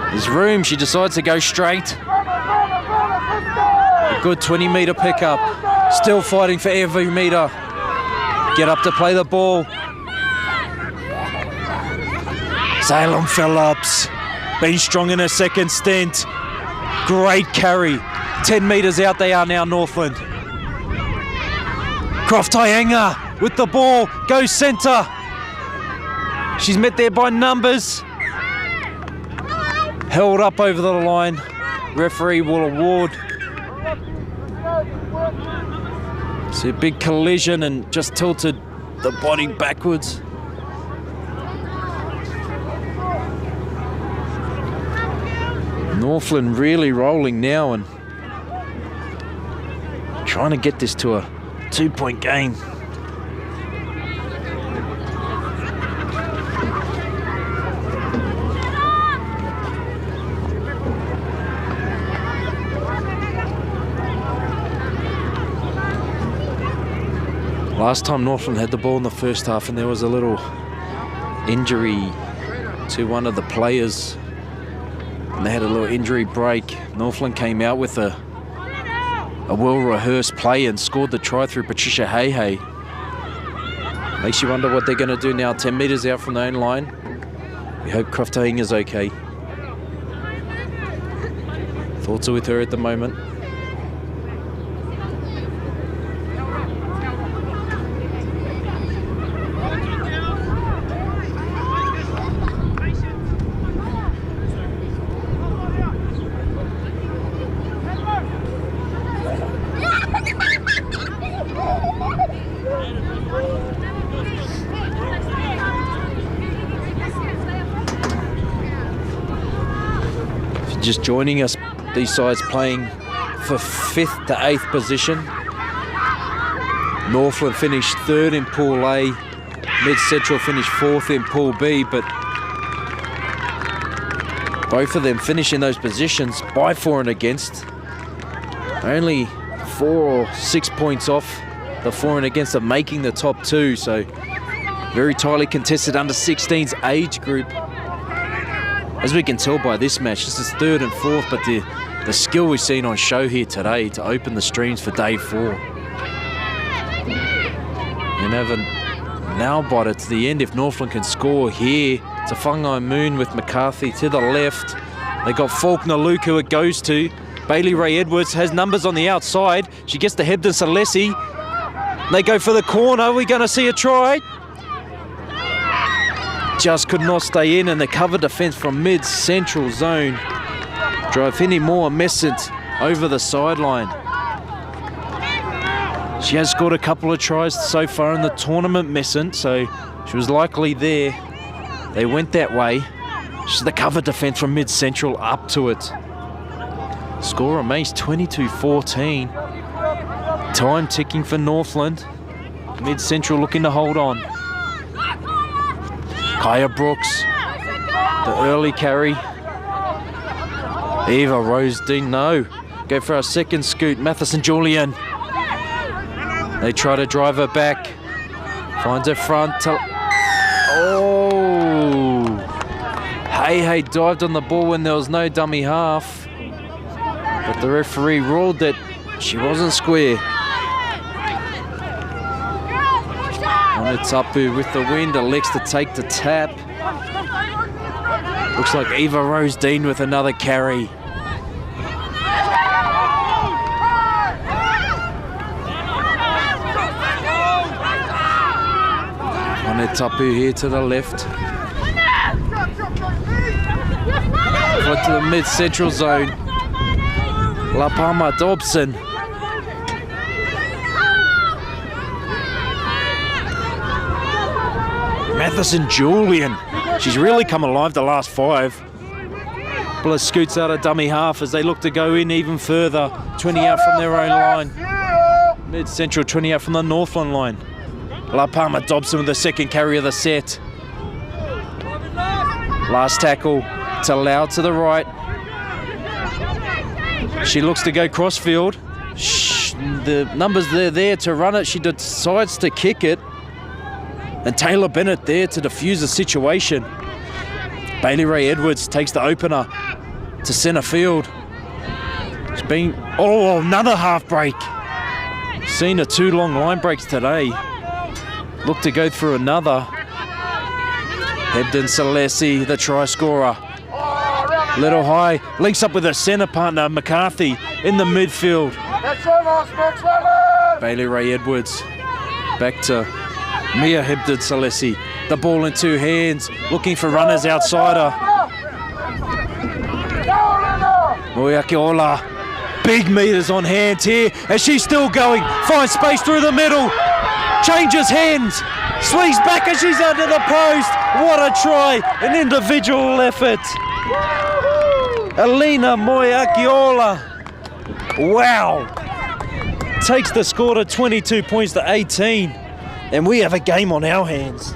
There's room, she decides to go straight. A good 20-metre pickup. Still fighting for every metre. Get up to play the ball. Salem Phillips, been strong in her second stint. Great carry. 10 metres out they are now, Northland. Croft Taianga with the ball, goes centre. She's met there by numbers. Held up over the line. Referee will award. See a big collision and just tilted the body backwards. Northland really rolling now and trying to get this to a 2-point game. Last time Northland had the ball in the first half and there was a little injury to one of the players. And they had a little injury break. Northland came out with a well-rehearsed play and scored the try through Patricia Hay. Makes you wonder what they're going to do now. 10 metres out from their own line. We hope Croft is okay. Thoughts are with her at the moment. Just joining us, these sides playing for 5th to 8th position. Northland finished 3rd in Pool A, Mid Central finished 4th in Pool B, but both of them finishing those positions by for and against. Only 4 or 6 points off the for and against of making the top 2, so very tightly contested under 16s age group. As we can tell by this match, this is 3rd and 4th, but the skill we've seen on show here today to open the streams for day 4. You never now bite it to the end if Northland can score here. It's a Whangai Moon with McCarthy to the left. They got Faulkner Luke who it goes to. Bailey Ray Edwards has numbers on the outside. She gets to Hebden Salesi. They go for the corner. We're going to see a try. Just could not stay in, and the cover defence from mid-central zone drove any more Messent over the sideline. She has scored a couple of tries so far in the tournament, Messent, so she was likely there. They went that way. She's the cover defence from mid-central up to it. Score remains 22-14. Time ticking for Northland. Mid-central looking to hold on. Kaya Brooks, the early carry. Eva Rosedine, no. Go for a second scoot. Matheson Julian. They try to drive her back. Finds her front. Oh! Hey dived on the ball when there was no dummy half. But the referee ruled that she wasn't square. Taupo with the wind, elects to take the tap. Looks like Eva Rosedine with another carry. Taupo here to the left. Foot to the mid-central zone. La Palma Dobson. Matheson Julian. She's really come alive the last 5. Bliss scoots out a dummy half as they look to go in even further. 20 out from their own line. Mid-Central 20 out from the Northland line. La Palma Dobson with the second carry of the set. Last tackle to Lau to the right. She looks to go crossfield. The numbers there to run it. She decides to kick it. And Taylor Bennett there to defuse the situation. Bailey Ray Edwards takes the opener to centre field. It's been, another half break. Seen 2 long line breaks today. Look to go through another. Hebden Salesi, the try scorer. Little high, links up with her centre partner, McCarthy, in the midfield. Bailey Ray Edwards, back to Mia Hebden Salesi. The ball in 2 hands, looking for runners outside her. Moiakiola, big meters on hand here, and she's still going. Finds space through the middle, changes hands, swings back and she's under the post. What a try, an individual effort. Alina Moiakiola, wow. Takes the score to 22 points to 18, and we have a game on our hands.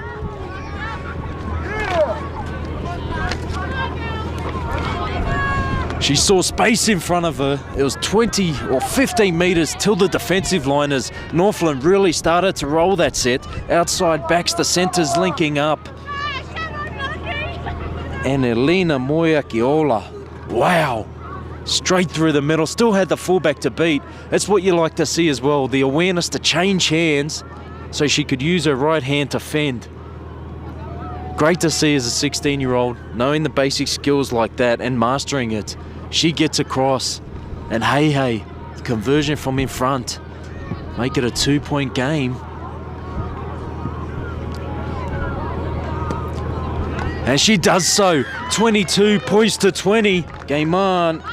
She saw space in front of her. It was 20 or 15 metres till the defensive line as Northland really started to roll that set. Outside backs, the centres linking up. And Elena Moiakiola, wow. Straight through the middle, still had the fullback to beat. That's what you like to see as well, the awareness to change hands so she could use her right hand to fend. Great to see as a 16-year-old, knowing the basic skills like that and mastering it. She gets across, and hey, conversion from in front. Make it a 2-point game. And she does so, 22 points to 20. Game on.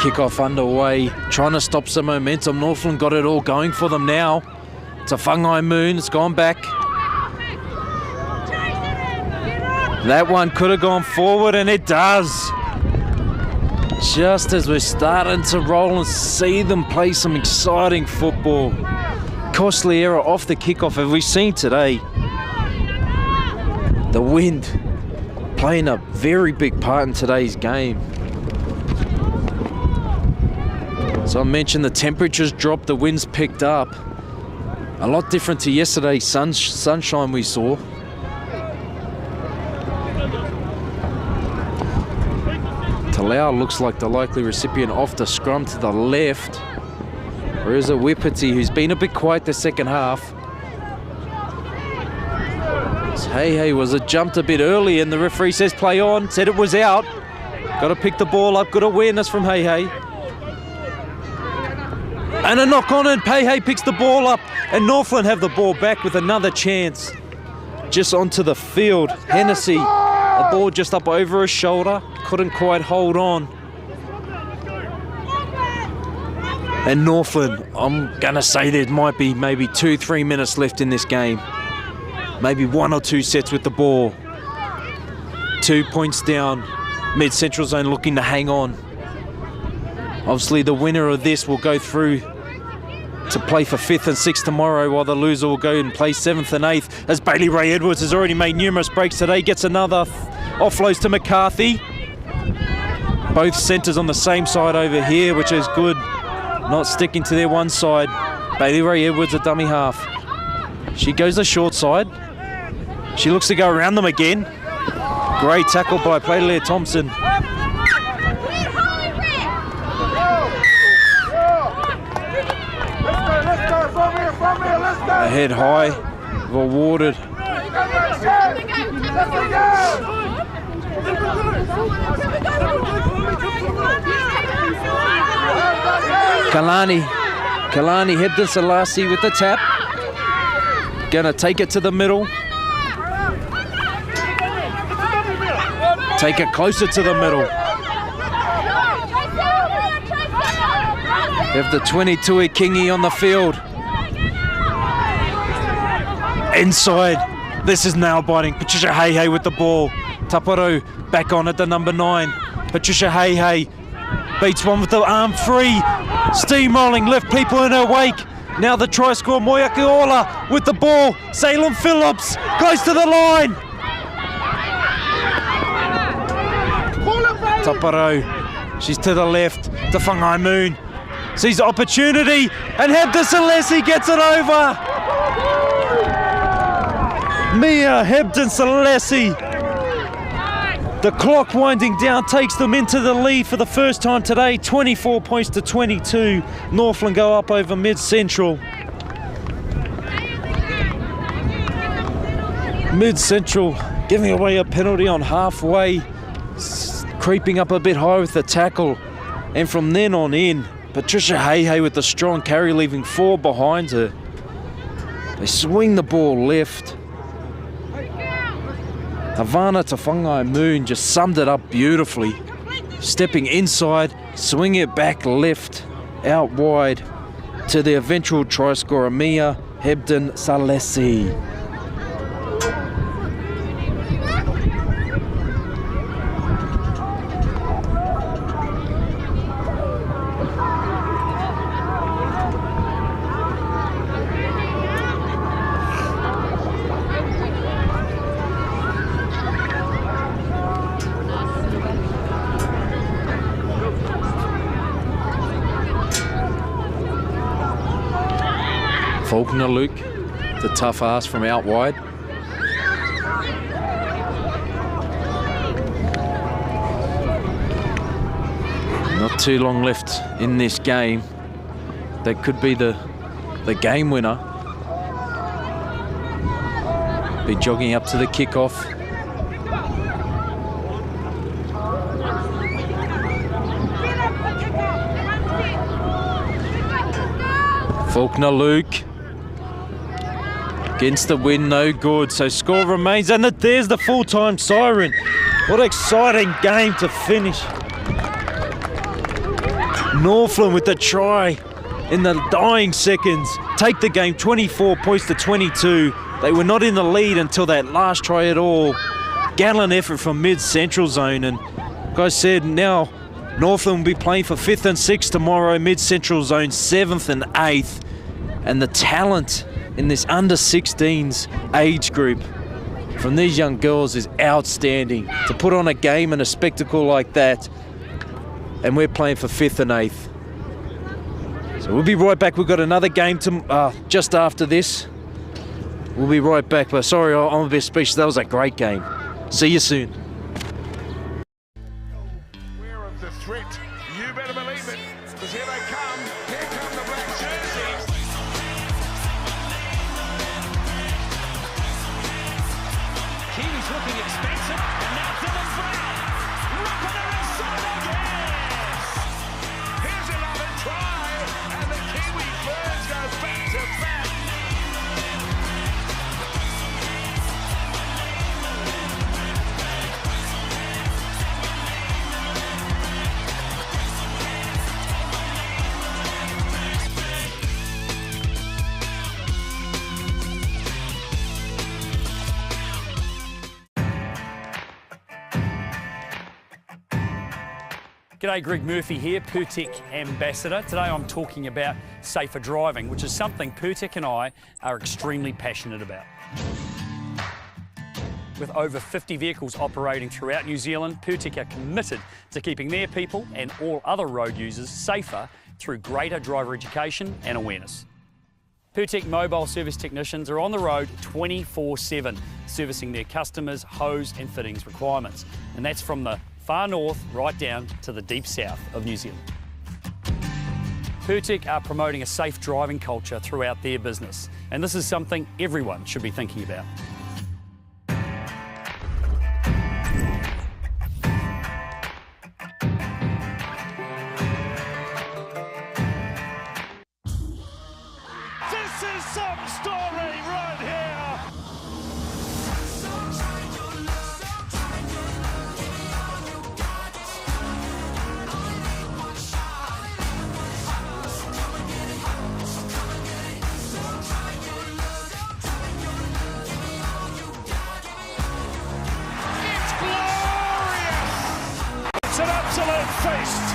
Kickoff underway, trying to stop some momentum. Northland got it all going for them now. It's a Whangai Moon, it's gone back. That one could have gone forward, and it does. Just as we're starting to roll and see them play some exciting football. Costly error off the kickoff, as we've seen today. The wind playing a very big part in today's game. So I mentioned the temperatures dropped, the winds picked up. A lot different to yesterday's sunshine we saw. Talau looks like the likely recipient off the scrum to the left. Whereas a Whippity, who's been a bit quiet the second half. Hey was jumped a bit early, and the referee says play on, said it was out. Got to pick the ball up, good awareness from Hey. And a knock on, and Hey picks the ball up, and Northland have the ball back with another chance. Just onto the field, Hennessy, the ball just up over his shoulder, couldn't quite hold on. And Northland, I'm gonna say there might be maybe 2-3 minutes left in this game. Maybe 1 or 2 sets with the ball. 2 points down, mid-central zone looking to hang on. Obviously the winner of this will go through to play for 5th and 6th tomorrow, while the loser will go and play 7th and 8th, as Bailey Ray Edwards has already made numerous breaks today, gets another, offloads to McCarthy. Both centres on the same side over here, which is good. Not sticking to their one side. Bailey Ray Edwards, a dummy half. She goes the short side. She looks to go around them again. Great tackle by Playlair Thompson. head high, rewarded. Kalani Hebden Selassie with the tap. Gonna take it to the middle. Take it closer to the middle. We have the 22 Kingi on the field. Inside. This is nail biting. Patricia Hey with the ball. Taupo back on at the number 9. Patricia Hey beats one with the arm free. Steamrolling, left people in her wake. Now the try scorer, Moyaki Ola with the ball. Salem Phillips close to the line. Taupo, she's to the left. To Whangai Moon. Sees the opportunity and Hebden Selassie gets it over. Mia Hebden Selassie. The clock winding down takes them into the lead for the first time today. 24 points to 22. Northland go up over Mid Central. Mid Central giving away a penalty on halfway. Creeping up a bit high with the tackle. And from then on in, Patricia Hey with the strong carry, leaving 4 behind her. They swing the ball left. Havana to Whangai Moon just summed it up beautifully. Stepping inside, swinging it back left, out wide to the eventual try scorer, Mia Hebden Selassie. Faulkner Luke, the tough ass from out wide. Not too long left in this game. That could be the game winner. Be jogging up to the kickoff. Faulkner Luke. Against the wind, no good. So score remains, and there's the full-time siren. What an exciting game to finish. Northland with the try in the dying seconds. Take the game 24 points to 22. They were not in the lead until that last try at all. Gallant effort from mid-central zone, and like I said, now Northland will be playing for 5th and 6th tomorrow. Mid-central zone 7th and 8th. And the talent in this under-16s age group from these young girls is outstanding. To put on a game and a spectacle like that, and we're playing for 5th and 8th. So we'll be right back. We've got another game just after this. We'll be right back, but sorry, I'm a bit speechless. That was a great game. See you soon. Aware of the threat, you better believe it, because here they come. Here come the black jerseys. Kiwi's looking expensive, and now Dylan Brown. Rock on the wrist side again. Here's another try, and the Kiwi Birds go back to back. G'day, Greg Murphy here, Pertec Ambassador. Today I'm talking about safer driving, which is something Pertec and I are extremely passionate about. With over 50 vehicles operating throughout New Zealand, Pertec are committed to keeping their people and all other road users safer through greater driver education and awareness. Pertec mobile service technicians are on the road 24/7, servicing their customers' hose and fittings requirements. And that's from the far north right down to the deep south of New Zealand. Pertec are promoting a safe driving culture throughout their business, and this is something everyone should be thinking about. This is some story right here. It's glorious. It's an absolute feast.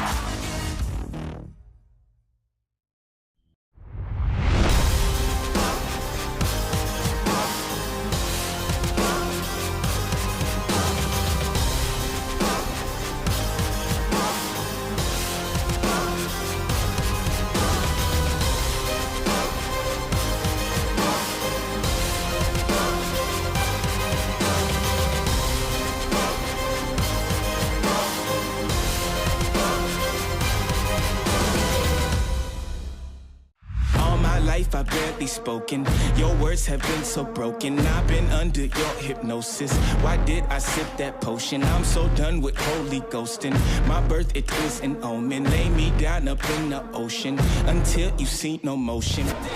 I've barely spoken. Your words have been so broken. I've been under your hypnosis. Why did I sip that potion? I'm so done with holy ghosting. My birth, it is an omen. Lay me down up in the ocean until you see no motion. Start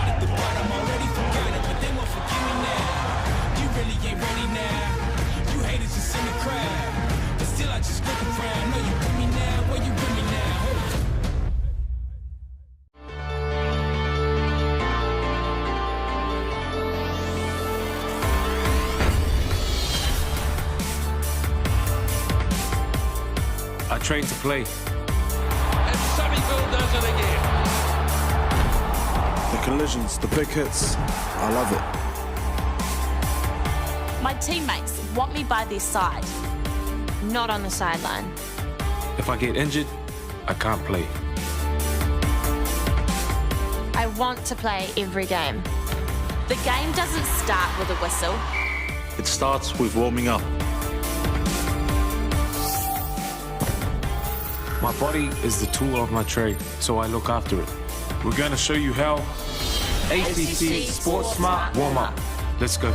at the bottom, already forgot it, but they won't forgive me now. You really ain't ready now. You haters just in the crowd, but still I just look around. Know you with me now, where you with me now? I train to play. And Sunnyville does it again. The collisions, the big hits, I love it. My teammates want me by their side, not on the sideline. If I get injured, I can't play. I want to play every game. The game doesn't start with a whistle. It starts with warming up. My body is the tool of my trade, so I look after it. We're going to show you how. ATT Sports Smart Warm Up. Let's go.